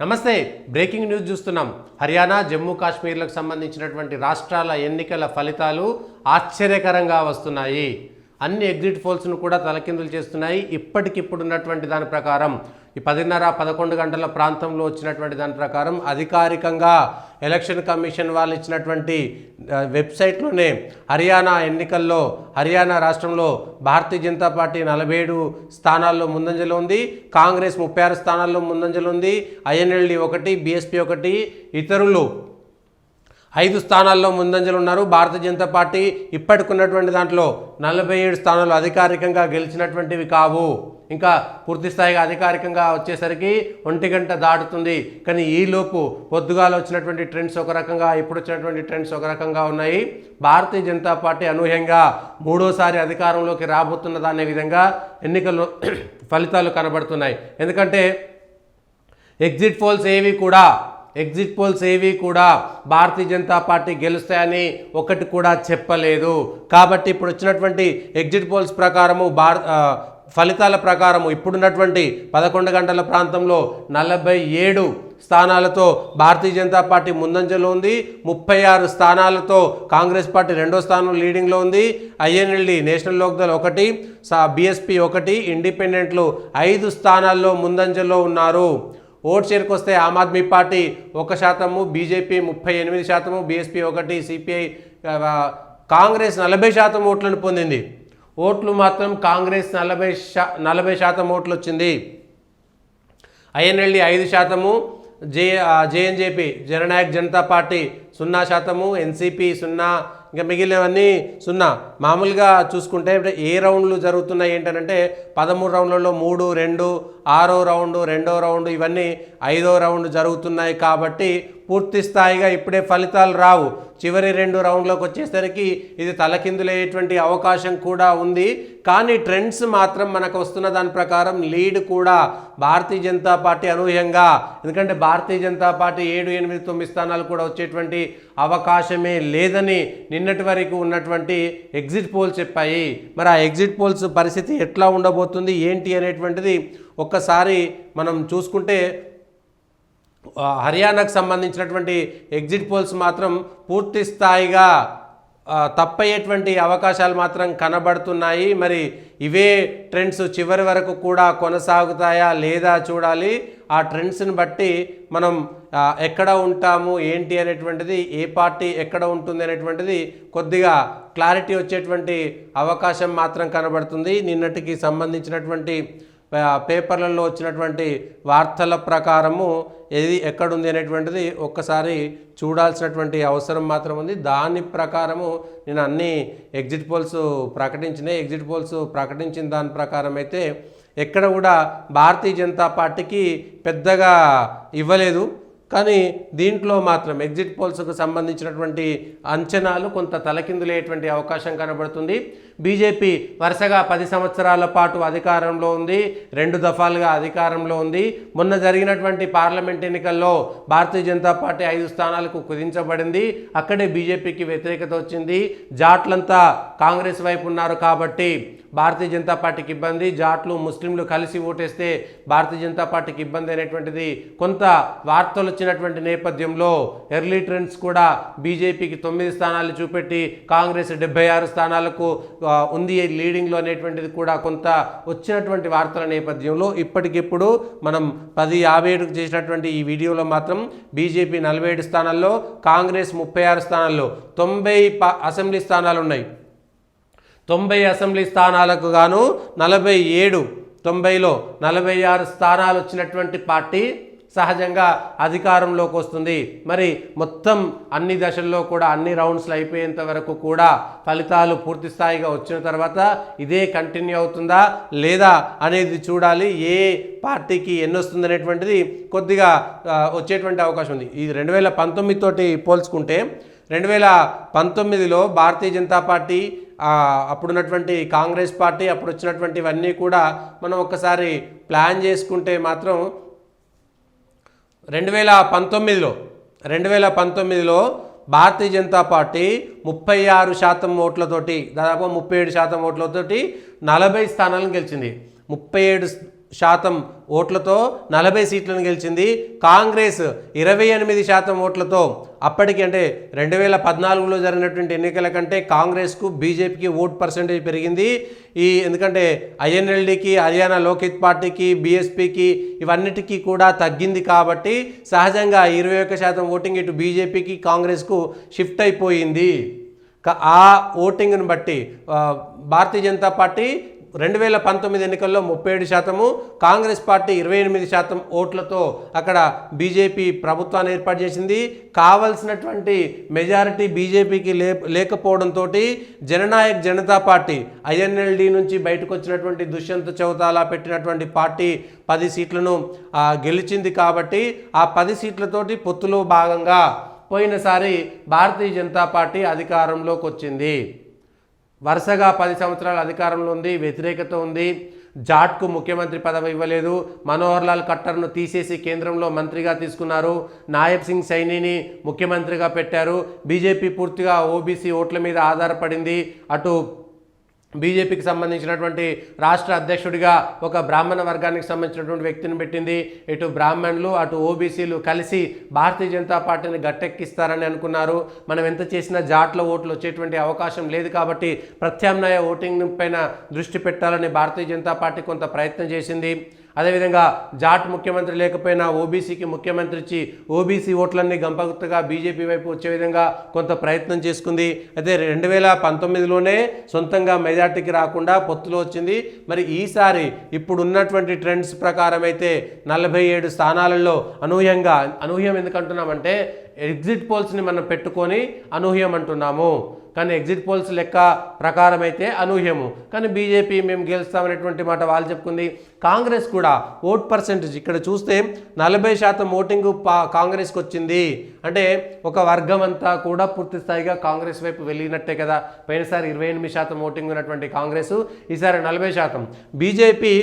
నమస్తే. Breaking news చూస్తున్నాం. హర్యానా, జమ్మూ కాశ్మీర్లకు సంబంధించినటువంటి రాష్ట్రాల ఎన్నికల ఫలితాలు ఆశ్చర్యకరంగా వస్తున్నాయి. అన్ని ఎగ్జిట్ పోల్స్ను కూడా తలకిందులు చేస్తున్నాయి. ఇప్పటికిప్పుడు ఉన్నటువంటి దాని ప్రకారం ఈ 10:30-11 గంటల ప్రాంతంలో వచ్చినటువంటి దాని ప్రకారం అధికారికంగా ఎలక్షన్ కమిషన్ వాళ్ళు ఇచ్చినటువంటి వెబ్సైట్లోనే హర్యానా ఎన్నికల్లో హర్యానా రాష్ట్రంలో భారతీయ జనతా పార్టీ 47 స్థానాల్లో ముందంజలో ఉంది. కాంగ్రెస్ 36 స్థానాల్లో ముందంజలో ఉంది. INLD 1, BSP 1, ఇతరులు 5 స్థానాల్లో ముందంజలు ఉన్నారు. భారతీయ జనతా పార్టీ ఇప్పటికున్నటువంటి దాంట్లో 47 స్థానాలు అధికారికంగా గెలిచినటువంటివి కావు. ఇంకా పూర్తి స్థాయిగా అధికారికంగా వచ్చేసరికి 1 గంట దాటుతుంది. కానీ ఈలోపు పొద్దుగాల వచ్చినటువంటి ట్రెండ్స్ ఒక రకంగా, ఇప్పుడు వచ్చినటువంటి ట్రెండ్స్ ఒక రకంగా ఉన్నాయి. భారతీయ జనతా పార్టీ అనూహ్యంగా 3వసారి అధికారంలోకి రాబోతున్నదనే విధంగా ఎన్నికల్లో ఫలితాలు కనబడుతున్నాయి. ఎందుకంటే ఎగ్జిట్ పోల్స్ ఏవి కూడా భారతీయ జనతా పార్టీ గెలుస్తాయని ఒకటి కూడా చెప్పలేదు. కాబట్టి ఇప్పుడు వచ్చినటువంటి ఎగ్జిట్ పోల్స్ ప్రకారము ఫలితాల ప్రకారము ఇప్పుడున్నటువంటి 11 గంటల ప్రాంతంలో 47 స్థానాలతో భారతీయ జనతా పార్టీ ముందంజలో ఉంది. 36 స్థానాలతో కాంగ్రెస్ పార్టీ 2వ స్థానంలో లీడింగ్లో ఉంది. INLD నేషనల్ లోక్దళ్ 1, BSP 1, ఇండిపెండెంట్లు 5 స్థానాల్లో ముందంజలో ఉన్నారు. ఓట్ షేర్కి వస్తే Aam Aadmi party 1%, BJP 38%, BSP 1, CPI Congress 40% ఓట్లను పొందింది. ఓట్లు మాత్రం కాంగ్రెస్ 40% ఓట్లు వచ్చింది. INLD 5%, JNJP Jannayak Janata party 0%, NCP 0%, ఇంకా మిగిలినవన్నీ 0. మామూలుగా చూసుకుంటే ఏ రౌండ్లు జరుగుతున్నాయి ఏంటంటే 13 రౌండ్లలో 3, 2, 6వ రౌండ్, 2వ రౌండ్, ఇవన్నీ 5వ రౌండ్ జరుగుతున్నాయి. కాబట్టి పూర్తి స్థాయిగా ఇప్పుడే ఫలితాలు రావు. చివరి 2 రౌండ్లకు వచ్చేసరికి ఇది తలకిందులయ్యేటువంటి అవకాశం కూడా ఉంది. కానీ ట్రెండ్స్ మాత్రం మనకు వస్తున్న దాని ప్రకారం లీడ్ కూడా భారతీయ జనతా పార్టీ అనూహ్యంగా, ఎందుకంటే భారతీయ జనతా పార్టీ 7, 8, 9 స్థానాలు కూడా వచ్చేటువంటి అవకాశమే లేదని నిన్నటి వరకు ఉన్నటువంటి ఎగ్జిట్ పోల్స్ చెప్పాయి. మరి ఆ ఎగ్జిట్ పోల్స్ పరిస్థితి ఎట్లా ఉండబోతుంది ఏంటి అనేటువంటిది ఒక్కసారి మనం చూసుకుంటే హర్యానాకు సంబంధించినటువంటి ఎగ్జిట్ పోల్స్ మాత్రం పూర్తి స్థాయిగా తప్పయ్యేటువంటి అవకాశాలు మాత్రం కనబడుతున్నాయి. మరి ఇవే ట్రెండ్స్ చివరి వరకు కూడా కొనసాగుతాయా లేదా చూడాలి. ఆ ట్రెండ్స్ని బట్టి మనం ఎక్కడ ఉంటాము ఏంటి అనేటువంటిది, ఏ పార్టీ ఎక్కడ ఉంటుంది అనేటువంటిది కొద్దిగా క్లారిటీ వచ్చేటువంటి అవకాశం మాత్రం కనబడుతుంది. నిన్నటికి సంబంధించినటువంటి పేపర్లలో వచ్చినటువంటి వార్తల ప్రకారము ఏది ఎక్కడుంది అనేటువంటిది ఒక్కసారి చూడాల్సినటువంటి అవసరం మాత్రం ఉంది. దాని ప్రకారము నేను అన్ని ఎగ్జిట్ పోల్స్ ప్రకటించిన దాని ప్రకారం అయితే ఎక్కడ కూడా భారతీయ జనతా పార్టీకి పెద్దగా ఇవ్వలేదు. కానీ దీంట్లో మాత్రం ఎగ్జిట్ పోల్స్కు సంబంధించినటువంటి అంచనాలు కొంత తలకిందులయ్యేటువంటి అవకాశం కనబడుతుంది. బీజేపీ వరుసగా 10 సంవత్సరాల పాటు అధికారంలో ఉంది, 2 దఫాలుగా అధికారంలో ఉంది. మొన్న జరిగినటువంటి పార్లమెంట్ ఎన్నికల్లో భారతీయ జనతా పార్టీ 5 స్థానాలకు కుదించబడింది. అక్కడే బీజేపీకి వ్యతిరేకత వచ్చింది. జాట్లంతా కాంగ్రెస్ వైపు ఉన్నారు కాబట్టి భారతీయ జనతా పార్టీకి ఇబ్బంది. జాట్లు, ముస్లింలు కలిసి ఓటేస్తే భారతీయ జనతా పార్టీకి ఇబ్బంది అనేటువంటిది కొంత వార్తలు వచ్చినటువంటి నేపథ్యంలో ఎర్లీ ట్రెండ్స్ కూడా బీజేపీకి 9 స్థానాలు చూపెట్టి కాంగ్రెస్ 76 స్థానాలకు ఉంది లీడింగ్లో అనేటువంటిది కూడా కొంత వచ్చినటువంటి వార్తల నేపథ్యంలో ఇప్పటికిప్పుడు మనం 10:57 చేసినటువంటి ఈ వీడియోలో మాత్రం బీజేపీ 47 స్థానాల్లో, కాంగ్రెస్ 36 స్థానాల్లో 90 అసెంబ్లీ స్థానాలు ఉన్నాయి. 90 అసెంబ్లీ స్థానాలకు గాను 90లో 46 స్థానాలు వచ్చినటువంటి పార్టీ సహజంగా అధికారంలోకి వస్తుంది. మరి మొత్తం అన్ని దశల్లో కూడా అన్ని రౌండ్స్లు అయిపోయేంత వరకు కూడా ఫలితాలు పూర్తి స్థాయిగా వచ్చిన తర్వాత ఇదే కంటిన్యూ అవుతుందా లేదా అనేది చూడాలి. ఏ పార్టీకి ఎన్ని వస్తుంది అనేటువంటిది కొద్దిగా వచ్చేటువంటి అవకాశం ఉంది. ఇది 2019 తోటి పోల్చుకుంటే 2019లో భారతీయ జనతా పార్టీ, అప్పుడున్నటువంటి కాంగ్రెస్ పార్టీ, అప్పుడు వచ్చినటువంటివన్నీ కూడా మనం ఒక్కసారి ప్లాన్ చేసుకుంటే మాత్రం 2019లో భారతీయ జనతా పార్టీ 36% ఓట్లతోటి, దాదాపు 37% ఓట్లతోటి 40 స్థానాలను గెలిచింది. 37 శాతం ఓట్లతో 40 సీట్లను గెలిచింది. కాంగ్రెస్ 28% ఓట్లతో అప్పటికి అంటే 2014లో జరిగినటువంటి ఎన్నికల కంటే కాంగ్రెస్కు బీజేపీకి ఓట్ పర్సెంటేజ్ పెరిగింది. ఎందుకంటే ఐఎన్ఎల్డీకి, హర్యానా లోక్హిత్ పార్టీకి, బీఎస్పీకి ఇవన్నిటికీ కూడా తగ్గింది కాబట్టి సహజంగా 21% ఓటింగ్ ఇటు బీజేపీకి కాంగ్రెస్కు షిఫ్ట్ అయిపోయింది. ఆ ఓటింగ్ను బట్టి భారతీయ జనతా పార్టీ 2019 ఎన్నికల్లో 37%, కాంగ్రెస్ పార్టీ 28% ఓట్లతో అక్కడ బీజేపీ ప్రభుత్వాన్ని ఏర్పాటు చేసింది. కావలసినటువంటి మెజారిటీ బీజేపీకి లేకపోవడంతో జననాయక్ జనతా పార్టీ ఐఎన్ఎల్డీ నుంచి బయటకు వచ్చినటువంటి దుష్యంత్ చౌతాలా పెట్టినటువంటి పార్టీ 10 సీట్లను గెలిచింది. కాబట్టి ఆ 10 సీట్లతోటి పొత్తులో భాగంగా పోయినసారి భారతీయ జనతా పార్టీ అధికారంలోకి వచ్చింది. వరుసగా 10 సంవత్సరాల అధికారంలో ఉంది, వ్యతిరేకత ఉంది. జాట్కు ముఖ్యమంత్రి పదవి ఇవ్వలేదు. మనోహర్ లాల్ ఖట్టర్ను తీసేసి కేంద్రంలో మంత్రిగా తీసుకున్నారు. నాయబ్ సింగ్ సైనీని ముఖ్యమంత్రిగా పెట్టారు. బీజేపీ పూర్తిగా ఓబీసీ ఓట్ల మీద ఆధారపడింది. అటు బీజేపీకి సంబంధించినటువంటి రాష్ట్ర అధ్యక్షుడిగా ఒక బ్రాహ్మణ వర్గానికి సంబంధించినటువంటి వ్యక్తిని పెట్టింది. ఇటు బ్రాహ్మణులు అటు ఓబీసీలు కలిసి భారతీయ జనతా పార్టీని గట్టెక్కిస్తారని అనుకున్నారు. మనం ఎంత చేసినా జాట్ల ఓట్లు వచ్చేటువంటి అవకాశం లేదు కాబట్టి ప్రత్యామ్నాయ ఓటింగ్ పైన దృష్టి పెట్టాలని భారతీయ జనతా పార్టీ కొంత ప్రయత్నం చేసింది. అదేవిధంగా జాట్ ముఖ్యమంత్రి లేకపోయినా ఓబీసీకి ముఖ్యమంత్రి ఇచ్చి ఓబీసీ ఓట్లన్నీ గంపగుత్తగా బీజేపీ వైపు వచ్చే విధంగా కొంత ప్రయత్నం చేసుకుంది. అయితే 2019లోనే సొంతంగా మెజార్టీకి రాకుండా పొత్తులో వచ్చింది. మరి ఈసారి ఇప్పుడు ఉన్నటువంటి ట్రెండ్స్ ప్రకారం అయితే 47 స్థానాలలో అనూహ్యం ఎందుకంటున్నామంటే ఎగ్జిట్ పోల్స్ని మనం పెట్టుకొని అనూహ్యం అంటున్నాము. కానీ ఎగ్జిట్ పోల్స్ లెక్క ప్రకారం అయితే అనూహ్యము. కానీ బీజేపీ మేము గెలుస్తామనేటువంటి మాట వాళ్ళు చెప్పుకుంది. కాంగ్రెస్ కూడా ఓట్ పర్సెంటేజ్ ఇక్కడ చూస్తే 40% ఓటింగ్ కాంగ్రెస్కి వచ్చింది. అంటే ఒక వర్గం అంతా కూడా పూర్తి స్థాయిగా కాంగ్రెస్ వైపు వెళ్ళినట్టే కదా. పోయినసారి 28% ఓటింగ్ ఉన్నటువంటి కాంగ్రెస్ ఈసారి 40%. బీజేపీ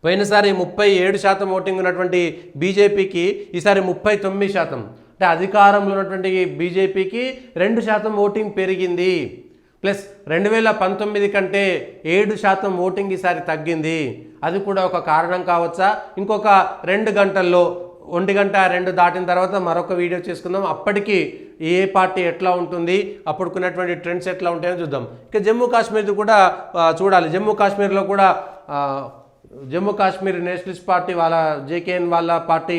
పోయినసారి 37% ఓటింగ్ ఉన్నటువంటి బీజేపీకి ఈసారి 39%. అంటే అధికారంలో ఉన్నటువంటి బీజేపీకి 2% ఓటింగ్ పెరిగింది. ప్లస్ 2019 కంటే 7% ఓటింగ్ ఈసారి తగ్గింది. అది కూడా ఒక కారణం కావచ్చా? ఇంకొక 2 గంటల్లో 1 గంట 2 దాటిన తర్వాత మరొక వీడియో చేసుకుందాం. అప్పటికి ఏ పార్టీ ఎట్లా ఉంటుంది, అప్పుడుకున్నటువంటి ట్రెండ్స్ ఎట్లా ఉంటాయో చూద్దాం. ఇక జమ్మూ కాశ్మీర్ కూడా చూడాలి. జమ్మూ కాశ్మీర్లో కూడా జమ్మూ కాశ్మీర్ నేషనలిస్ట్ పార్టీ వాళ్ళ జేకేఎన్ వాళ్ళ పార్టీ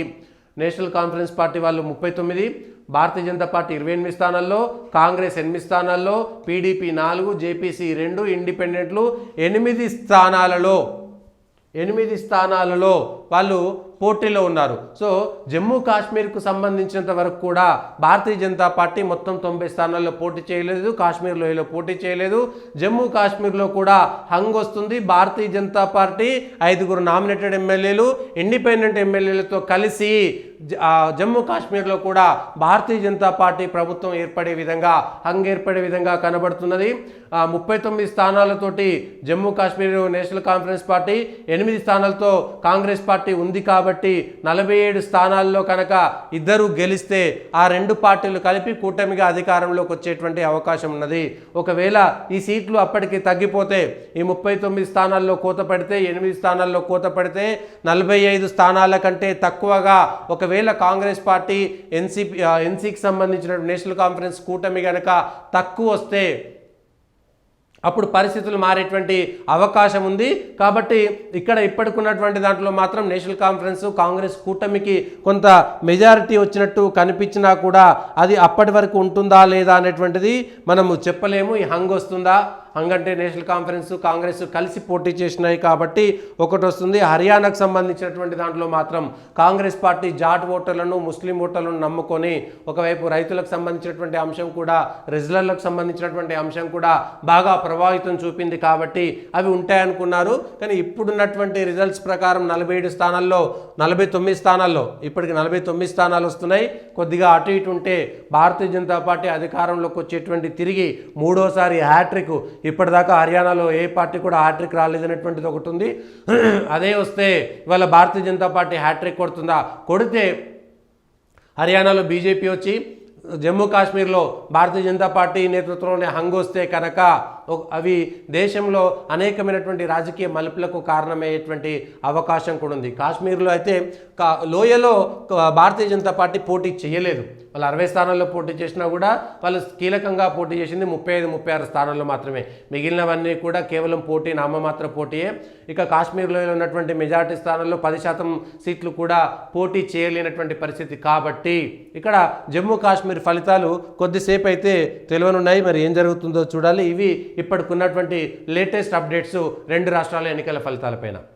నేషనల్ కాన్ఫరెన్స్ పార్టీ వాళ్ళు 39, భారతీయ జనతా పార్టీ 28 స్థానాల్లో, కాంగ్రెస్ 8 స్థానాల్లో, పీడీపీ 4, జేపీసీ 2, ఇండిపెండెంట్లు 8 స్థానాలలో వాళ్ళు పోటీలో ఉన్నారు. సో జమ్మూ కాశ్మీర్కు సంబంధించినంత వరకు కూడా భారతీయ జనతా పార్టీ మొత్తం 90 స్థానాల్లో పోటీ చేయలేదు, కాశ్మీర్లో పోటీ చేయలేదు. జమ్మూ కాశ్మీర్లో కూడా హంగ్ వస్తుంది. భారతీయ జనతా పార్టీ 5 నామినేటెడ్ ఎమ్మెల్యేలు, ఇండిపెండెంట్ ఎమ్మెల్యేలతో కలిసి జమ్మూ కాశ్మీర్లో కూడా భారతీయ జనతా పార్టీ ప్రభుత్వం ఏర్పడే విధంగా, హంగ్ ఏర్పడే విధంగా కనబడుతున్నది. 39 స్థానాలతోటి Jammu Kashmir national conference party, 8 స్థానాలతో కాంగ్రెస్ పార్టీ ఉంది కాబట్టి 47 స్థానాల్లో కనుక ఇద్దరు గెలిస్తే ఆ 2 పార్టీలు కలిపి కూటమిగా అధికారంలోకి వచ్చేటువంటి అవకాశం ఉన్నది. ఒకవేళ ఈ సీట్లు అప్పటికి తగ్గిపోతే, ఈ 39 స్థానాల్లో కోత పెడితే, 8 స్థానాల్లో కోత పెడితే 45 స్థానాల కంటే తక్కువగా ఒకవేళ కాంగ్రెస్ పార్టీ ఎన్సీకి సంబంధించిన నేషనల్ కాన్ఫరెన్స్ కూటమి కనుక తక్కువ వస్తే అప్పుడు పరిస్థితులు మారేటువంటి అవకాశం ఉంది. కాబట్టి ఇక్కడ ఇప్పటికున్నటువంటి దాంట్లో మాత్రం నేషనల్ కాన్ఫరెన్స్ కాంగ్రెస్ కూటమికి కొంత మెజారిటీ వచ్చినట్టు కనిపించినా కూడా అది అప్పటి వరకు ఉంటుందా లేదా అనేటువంటిది మనము చెప్పలేము. ఈ హంగ్ వస్తుందా? హంగ్ అంటే నేషనల్ కాంగ్రెస్ కలిసి పోటీ చేసినాయి కాబట్టి ఒకటి వస్తుంది. హర్యానాకు సంబంధించినటువంటి దాంట్లో మాత్రం కాంగ్రెస్ పార్టీ జాట్ ఓటర్లను, ముస్లిం ఓటర్లను నమ్ముకొని ఒకవైపు రైతులకు సంబంధించినటువంటి అంశం కూడా, రెజ్లర్లకు సంబంధించినటువంటి అంశం కూడా బాగా ప్రభావితం చూపింది కాబట్టి అవి ఉంటాయనుకున్నారు. కానీ ఇప్పుడున్నటువంటి రిజల్ట్స్ ప్రకారం 47 స్థానాల్లో 49 స్థానాల్లో ఇప్పటికి 49 స్థానాలు వస్తున్నాయి. కొద్దిగా అటు ఇటు ఉంటే భారతీయ జనతా పార్టీ అధికారంలోకి వచ్చేటువంటి తిరిగి 3వసారి హ్యాట్రిక్. ఇప్పటిదాకా హర్యానాలో ఏ పార్టీ కూడా హ్యాట్రిక్ రాలేదనేటువంటిది ఒకటి ఉంది. అదే వస్తే ఇవాళ భారతీయ జనతా పార్టీ హ్యాట్రిక్ కొడుతుందా? కొడితే హర్యానాలో బీజేపీ వచ్చి జమ్మూ కాశ్మీర్లో భారతీయ జనతా పార్టీ నేతృత్వంలోనే హంగొస్తే కనుక అవి దేశంలో అనేకమైనటువంటి రాజకీయ మలుపులకు కారణమయ్యేటువంటి అవకాశం కూడా ఉంది. కాశ్మీర్లో అయితే లోయలో భారతీయ జనతా పార్టీ పోటీ చేయలేదు. వాళ్ళు 60 స్థానాల్లో పోటీ చేసినా కూడా వాళ్ళు కీలకంగా పోటీ చేసింది 35-36 స్థానాల్లో మాత్రమే. మిగిలినవన్నీ కూడా కేవలం పోటీ, నామమాత్ర పోటీయే. ఇక కాశ్మీర్లో ఉన్నటువంటి మెజారిటీ స్థానాల్లో 10% సీట్లు కూడా పోటీ చేయలేనటువంటి పరిస్థితి. కాబట్టి ఇక్కడ జమ్మూ కాశ్మీర్ ఫలితాలు కొద్దిసేపు అయితే తెలియనున్నాయి. మరి ఏం జరుగుతుందో చూడాలి. ఇవి ఇప్పటికున్నటువంటి లేటెస్ట్ అప్డేట్స్ 2 రాష్ట్రాల ఎన్నికల ఫలితాలపైన.